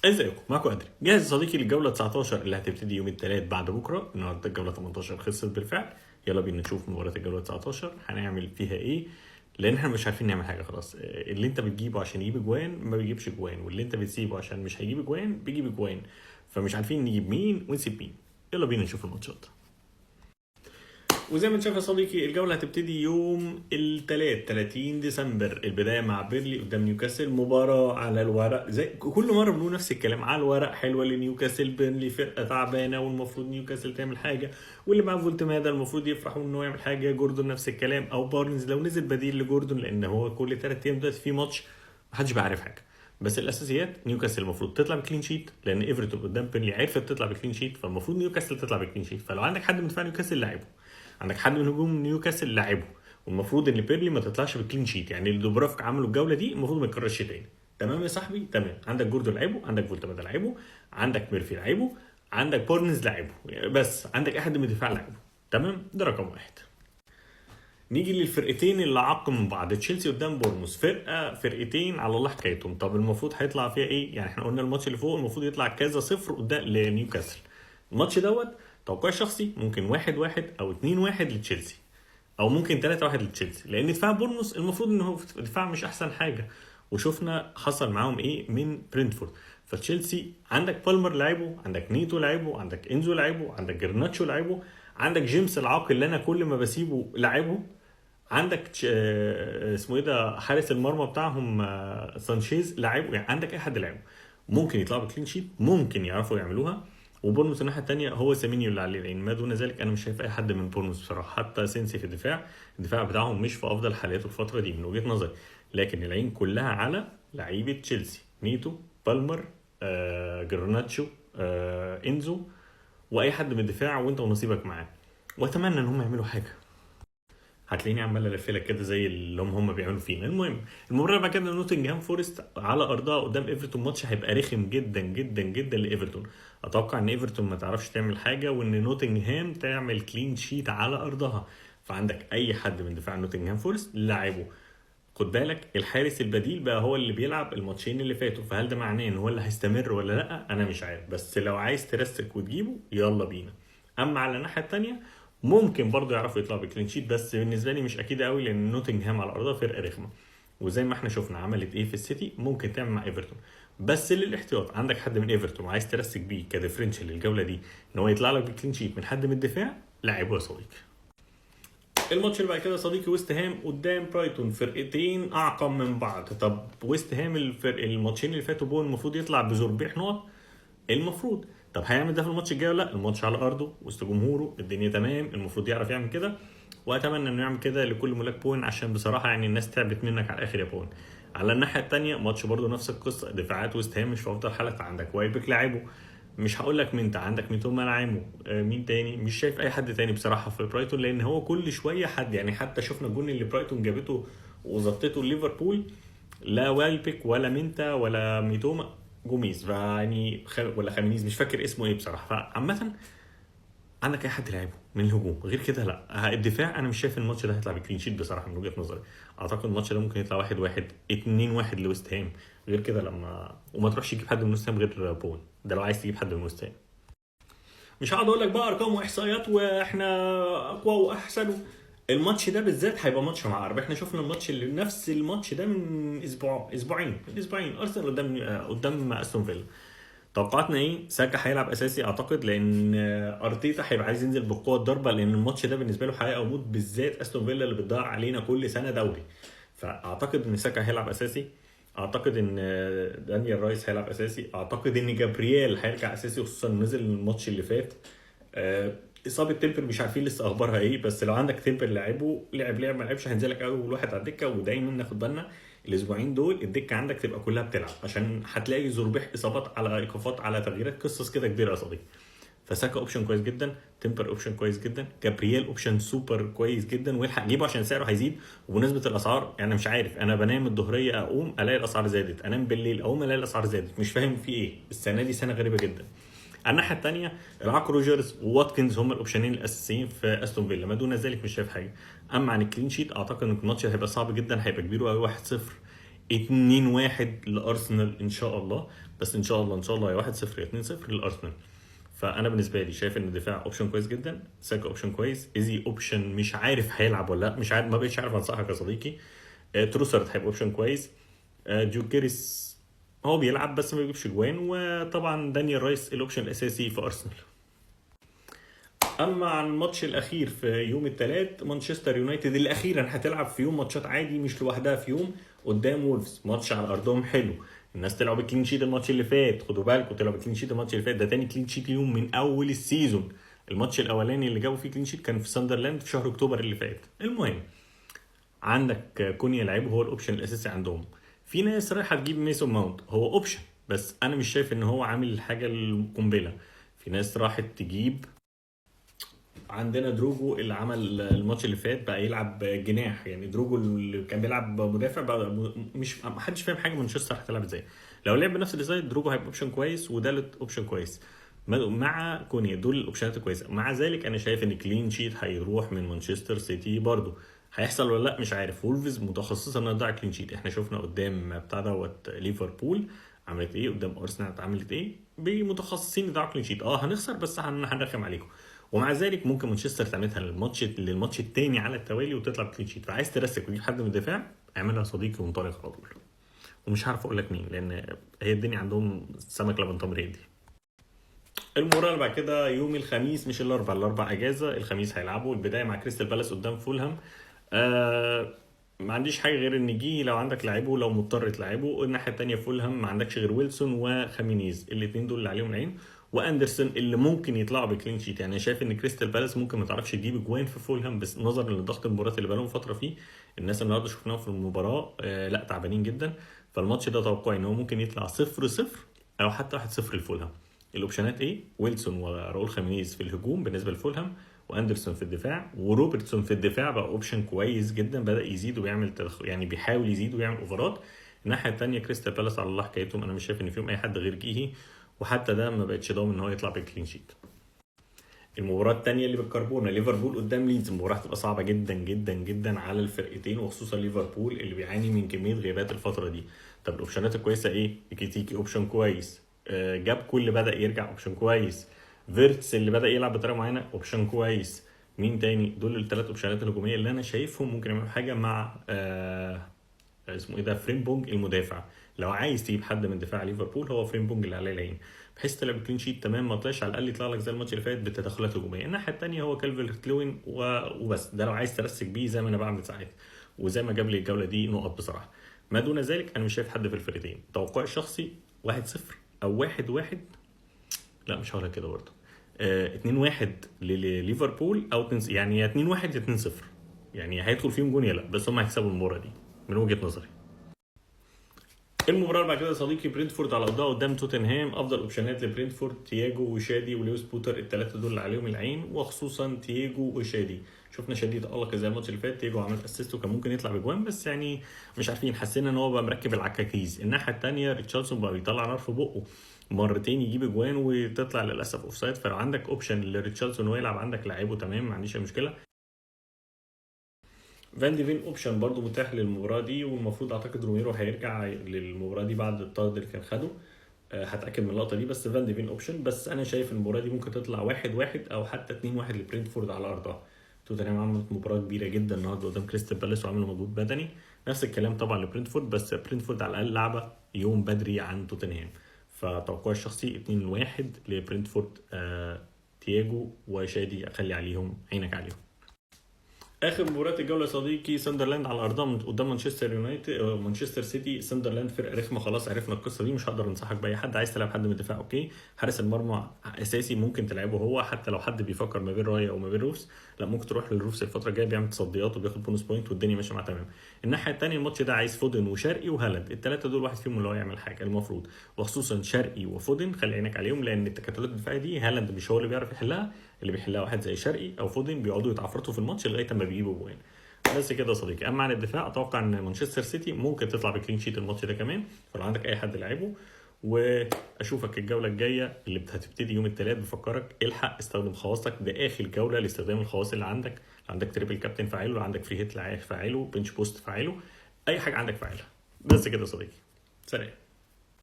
ازيكم؟ معاكم ادري. جاهز يا صديقي للجوله 19 اللي هتبتدي يوم الثلاث بعد بكره. النهارده الجوله 18 خلصت بالفعل. يلا بينا نشوف مباراه الجوله 19 هنعمل فيها ايه، لان احنا مش عارفين نعمل حاجه خلاص. اللي انت بتجيبه عشان يجيب اجوان ما بيجيبش اجوان، واللي انت بتسيبه عشان مش هيجيب اجوان بيجيب اجوان. فمش عارفين نجيب مين ونسيب مين. يلا بينا نشوف الماتشات. وزي ما انت شايف يا صديقي، الجولة هتبتدي يوم الثلاث 30 ديسمبر. البداية مع بيرلي قدام نيوكاسل. مباراة على الورق زي كل مرة بنقول نفس الكلام، على الورق حلوة لنيوكاسل. بيرلي فرقة تعبانة والمفروض نيوكاسل تعمل حاجة، واللي معاه فولتمادا المفروض يفرح انه يعمل حاجة. جوردون نفس الكلام، او بارنز لو نزل بديل لجوردون، لان هو كل 3 ايام دلوقتي في ماتش محدش بيعرف حاجة. بس الاساسيات نيوكاسل المفروض تطلع بكلين شيت، لان ايفرتون قدام بيرلي عرفت تطلع بكلين شيت، فالمفروض نيوكاسل تطلع بكلين شيت. فلو عندك حد من دفاع نيوكاسل لعبه، عندك حد من هجوم نيوكاسل لعبه. والمفروض ان بيرلي ما تطلعش بالكلين شيت، يعني اللي دوبرافك عمله الجوله دي المفروض ما يكررش تاني. تمام يا صاحبي؟ تمام. عندك جوردو لعبه، عندك فولتمادا لعبه، عندك ميرفي لعبه، عندك بورنز لعبه، بس عندك احد من الدفاع لعبه. تمام، ده رقم واحد. نيجي للفرقتين اللي عقم من بعض. تشيلسي قدام بورموس، فرقتين على الله حكايتهم. طب المفروض هيطلع فيها ايه؟ يعني احنا قلنا الماتش اللي فوق المفروض يطلع كذا صفر قدام لنيوكاسل. الماتش دوت توقع شخصي ممكن 1-1 او 2-1 لتشيلسي، او ممكن 3-1 لتشيلسي، لان دفاع بورموس المفروض ان هو دفاع مش احسن حاجه، وشفنا حصل معاهم ايه من برينتفورد. فتشيلسي عندك بالمر لعبه، عندك نيتو لعبه، عندك انزو لعبه، عندك جرناتشو لعبه، عندك جيمس العاقل اللي انا كل ما بسيبه لعبه، عندك اسمه ايه ده حارس المرمى بتاعهم سانشيز لعبه. يعني عندك اي حد لعبه ممكن يطلعوا بكلين شيت، ممكن يعرفوا يعملوها. وبورنموث الناحيه الثانيه هو سيمينيو اللي عليه العين، ما دون ذلك انا مش شايف اي حد من بورنموث بصراحه. حتى سينسي في الدفاع بتاعهم مش في افضل حالاته الفتره دي من وجهه نظري. لكن العين كلها على لعيبه تشيلسي: نيتو، بالمر، جرناتشو، انزو، واي حد من الدفاع وانت ونصيبك معاه. واتمنى ان هم يعملوا حاجه. هتلاقيني عمال الف لك كده زي اللي هم بيعملوا فينا. المهم، المباراه بعد كده نوتنجهام فورست على ارضها قدام ايفرتون. ماتش هيبقى رخم جدا جدا جدا لايفرتون. اتوقع ان ايفرتون ما تعرفش تعمل حاجه، وان نوتنجهام تعمل كلين شيت على ارضها. فعندك اي حد من دفاع نوتنجهام فورست لاعبه. خد بالك الحارس البديل بقى هو اللي بيلعب الماتشين اللي فاتوا، فهل ده معناه ان هو اللي هيستمر ولا لا؟ انا مش عارف، بس لو عايز ترسك وتجيبه يلا بينا. اما على الناحيه الثانيه ممكن برضه يعرفوا يطلعوا بكلين شيت، بس بالنسبه لي مش اكيد قوي، لان نوتنجهام على ارضها فرقه رخمه. وزي ما احنا شفنا عملت ايه في السيتي ممكن تعمل مع ايفرتون. بس للاحتياط عندك حد من ايفرتون وعايز ترسك بيه كديفرنشال الجوله دي ان هو يطلع لك بكلين شيت من حد من الدفاع، لعبه يا صديقي. الماتش اللي بعد كده صديقي ويست هام قدام برايتون. فرقتين اعقم من بعض. طب ويست هام الماتشين اللي فاتوا بون المفروض يطلع بزربيح نقط المفروض. طب هيعمل ده في الماتش الجاي ولا لا؟ الماتش على ارضه وسط جمهوره، الدنيا تمام، المفروض يعرف يعمل كده. واتمنى انه يعمل كده لكل ملاك بوين، عشان بصراحه يعني الناس تعبت منك على الاخر يا بوين. على الناحيه الثانيه ماتش برضه نفس القصه، دفاعات ويست هام مش في افضل حالات. عندك وايبك لاعبه، مش هقول لك مين، عندك ميتوما لاعبه، مين تاني؟ مش شايف اي حد تاني بصراحه في برايتون، لان هو كل شويه حد. يعني حتى شفنا الجون اللي برايتون جابته وظبطته ليفربول، لا وايبك ولا مينتا ولا ميتوما، جوميز يعني ولا خامينيز مش فاكر اسمه ايه بصراحه. فعامه عندك اي حد لعبه من الهجوم غير كده لا. الدفاع انا مش شايف الماتش ده هيطلع بكلين شيت بصراحه من وجهه نظري. اعتقد الماتش ده ممكن يطلع 1-1 2-1 لويست هام. غير كده لما وما تروحش تجيب حد من ويست هام غير بون، ده لو عايز تجيب حد من ويست هام. مش هقعد اقول لك بقى ارقام واحصائيات واحنا اقوى واحسن. الماتش ده بالذات هيبقى ماتش معقرب. احنا شفنا الماتش اللي نفس الماتش ده من اسبوعين ارسنال قدام استون فيلا. توقعاتنا ايه؟ ساكا هيلعب اساسي اعتقد، لان ارتيتا هيبقى عايز ينزل بقوه الضربه، لان الماتش ده بالنسبه له حياه او موت، بالذات استون فيلا اللي بتضيع علينا كل سنه دوري. فاعتقد ان ساكا هيلعب اساسي. اعتقد ان دانيال رايس هيلعب اساسي. اعتقد ان جابرييل هيرجع اساسي، خصوصا نزل الماتش اللي فات. اصابه تمبر مش عارفين لسه اخبارها ايه، بس لو عندك تمبر لعبه لعب ما لعبش هينزلك اول واحد على الدكه. ودايما ناخد بالنا الاسبوعين دول الدكه عندك تبقى كلها بتلعب، عشان هتلاقي زربيح اصابات على ايقافات على تغييرات، قصص كده كبيره يا صديقي. فساكا اوبشن كويس جدا، تمبر اوبشن كويس جدا، جابرييل اوبشن سوبر كويس جدا، والحق جيبه عشان سعره هيزيد. وبمناسبه الاسعار يعني مش عارف، انا بنام الظهريه اقوم الاقي الاسعار زادت، انام بالليل اقوم الاقي الاسعار زادت، مش فاهم في ايه. السنه دي سنه غريبه جدا. على الناحيه الثانيه العاق روجرز وواتكنز هم الاوبشنين الاساسيين في استون فيلا، ما دون ذلك مش شايف حاجه. اما عن الكلين شيت اعتقد ان الماتش هيبقى صعب جدا، هيبقى كبير قوي 1-0 2-1 لارسنال ان شاء الله، بس ان شاء الله ان شاء الله يا 1-0 يا 2-0 للارسنال. فانا بالنسبه لي شايف ان الدفاع اوبشن كويس جدا، ساكا اوبشن كويس، ايزي اوبشن مش عارف هيلعب ولا لا، مش عارف، ما بقتش عارف انصحك يا صديقي. تروسرد هيبقى اوبشن كويس. جوكيريس هو بيلعب بس ما بيجيبش جوان. وطبعا دانيال رايس الاوبشن الاساسي في ارسنال. اما عن الماتش الاخير في يوم الثلاث، مانشستر يونايتد اللي اخيرا هتلعب في يوم ماتشات عادي مش لوحدها في يوم قدام وولفز، ماتش على ارضهم حلو. الناس طلعوا بكلين شيت الماتش اللي فات، خدوا بالكم طلعوا بكلين شيت الماتش اللي فات، ده تاني كلين شيت ليهم من اول السيزون. الماتش الاولاني اللي جابوا فيه كلين شيت كان في ساندرلاند في شهر اكتوبر اللي فات. المهم عندك كونيا لعيب هو الاوبشن الاساسي عندهم. في ناس رايحه تجيب ميسون ماونت، هو اوبشن بس انا مش شايف ان هو عامل الحاجه القنبله. في ناس راحت تجيب، عندنا دروجو اللي عمل الماتش اللي فات بقى يلعب جناح، يعني دروجو اللي كان بيلعب مدافع بقى مش ما حدش فاهم حاجه مانشستر هتلعب ازاي. لو لعب بنفس الديزاين دروجو هيبقى اوبشن كويس ودالت اوبشن كويس مع كونيا، دول الاوبشنات الكويسه. مع ذلك انا شايف ان كلين شيت هيروح من مانشستر سيتي برضو. هيحصل ولا لا مش عارف، وولفز متخصصه انها تضيع كلين شيت. احنا شفنا قدام بتاع دوت ليفربول عملت ايه، قدام ارسنال عملت ايه، بمتخصصين يضيعوا كلين شيت. هنخسر بس هنرخم عليكم. ومع ذلك ممكن مانشستر تعملها للماتش الثاني على التوالي وتطلع بكلين شيت. فعايز ترسك وتجيب حد من الدفاع اعملها صديقي وانطلق على طول. ومش عارف اقول لك مين لان هي الدنيا عندهم سمك لبن تمر دي. المباراه اللي بعد كده يوم الخميس مش الاربع اجازه. الخميس هيلعبوا البدايه مع كريستال بالاس قدام فولهام. ما عنديش حاجه غير ان جي لو عندك لعيبه، لو مضطر تلعبه. الناحيه الثانيه فولهام ما عندكش غير ويلسون وخامينيز، الاثنين دول اللي عليهم العين، واندرسون اللي ممكن يطلعوا بكلين شيت. يعني شايف ان كريستال بالاس ممكن ما تعرفش تجيب جوان في فولهام بس نظرا لضغط المباريات اللي بقالهم فتره فيه. الناس النهارده شفناهم في المباراه لا تعبانين جدا. فالماتش ده توقعي ان هو ممكن يطلع 0-0 او حتى 1-0 لفولهام. الاوبشنات ايه؟ ويلسون وراؤول خامينيز في الهجوم بالنسبه لفولهام، واندرسون في الدفاع، وروبرتسون في الدفاع بقى اوبشن كويس جدا، بدا يزيد ويعمل يعني بيحاول يزيد ويعمل اوفرات. الناحيه الثانيه كريستال بالاس على الله حكايتهم، انا مش شايف ان فيهم اي حد غير جيهي، وحتى ده ما بقتش ضامن ان هو يطلع بكلين شيت. المباراه الثانيه اللي بالكربونه ليفربول قدام ليدز، المباراه هتبقى صعبه جدا جدا جدا على الفرقتين، وخصوصا ليفربول اللي بيعاني من كميه غيابات الفتره دي. طب الاوبشنات الكويسه ايه؟ ايكيتيكي اوبشن كويس، جاب كل بدا يرجع اوبشن كويس، فيرتس اللي بدا يلعب بطريقه معينه اوبشن كويس. مين تاني؟ دول الثلاث اوبشنات الهجوميه اللي انا شايفهم ممكن يعملوا حاجه مع اسمه ايه ده، فريمبونج المدافع. لو عايز تجيب حد من دفاع ليفربول هو فريمبونج اللي عليه العين، بحيث تلعب كلين شيت تمام، ما طلعش على الاقل يطلع لك زي الماتش اللي فات بالتدخلات الهجوميه. الناحيه الثانيه هو كالفيرت لوين وبس، ده لو عايز ترسك بيه زي ما انا بعمل ساعات، وزي ما جاب لي الجوله دي نقط بصراحه. ما دون ذلك انا مش شايف حد في الفرقتين. توقعي الشخصي 1-0 او 1-1، لا مش هقول كده برضه، 2-1 لليفربول او يعني يا 2-1 يا 2-0، يعني هيدخل فيهم جون يا لا، بس هم هيكسبوا المباراه دي من وجهه نظري. المباراه اللي بعد كده يا صديقي برينتفورد على ارضها قدام توتنهام. افضل اوبشنات لبرينتفورد تياجو وشادي ولويس بوتر، الثلاثه دول اللي عليهم العين، وخصوصا تياجو وشادي. شفنا شادي تألق زي الماتش اللي فات، تياجو عمل اسيست وكان ممكن يطلع بجوان، بس يعني مش عارفين، حسينا ان هو بقى مركب العكاكيز. الناحيه الثانيه ريتشاردسون بقى بيطلع نار في بقه مرتين يجيب اجوان وتطلع للاسف اوفسايد. فلو عندك اوبشن لريتشاردسون هو يلعب عندك لعيبه تمام، ما عنديش اي مشكله. فان دي فين اوبشن برضو متاح للمباراه دي، والمفروض اعتقد روميرو هيرجع للمباراه دي بعد الطرد اللي كان خده. هتاكد من اللقطه دي، بس فان دي فين اوبشن. بس انا شايف المباراه دي ممكن تطلع 1-1 او حتى 2-1 لبرينتفورد على ارضها. توتنهام عملت مباراه كبيره جدا النهارده قدام كريستال بالاس وعملوا مجهود بدني، نفس الكلام طبعا لبرينتفورد، بس برينتفورد على الاقل لعبه يوم بدري عن توتنهام. فتوقعي الشخصي 2-1 لبرينتفورد. تياجو وشادي اخلي عليهم عينك عليهم. اخر مباراه الجوله يا صديقي ساندرلاند على ارضها قدام مانشستر يونايتد مانشستر سيتي. ساندرلاند فرقه رخمه، خلاص عرفنا القصه دي، مش هقدر انصحك باي حد. عايز تلعب حد من الدفاع اوكي، حارس المرمى اساسي ممكن تلعبه هو، حتى لو حد بيفكر ما بين رايا او ما بين روفس، لا ممكن تروح للروفس الفتره الجايه، بيعمل تصديات وبياخد بونس بوينت والدنيا ماشيه معاه تمام. الناحيه الثانيه الماتش ده عايز فودن وشرقي وهالاند، الثلاثه دول واحد فيهم اللي هو يعمل حاجه المفروض، وخصوصا شرقي وفودن خلي عينك عليهم، لان التكتلات الدفاعيه دي هالاند مش هو اللي بيعرف يحلها، اللي بيحلها واحد زي شرقي او فودن، بيقعدوا يتعفرطوا في الماتش لغايه ما بيجيبوا جوان. بس كده يا صديقي. اما عن الدفاع اتوقع ان مانشستر سيتي ممكن تطلع بكلين شيت الماتش ده كمان، فلو عندك اي حد لعبه. واشوفك الجوله الجايه اللي هتبتدي يوم الثلاث. بفكرك الحق استخدم خواصك، ده اخر جوله لاستخدام الخواص اللي عندك. لو عندك تريبل كابتن فاعله، لو عندك فري هيت فاعله، بنش بوست فاعله، اي حاجه عندك فاعلها. بس كده يا صديقي، سلام.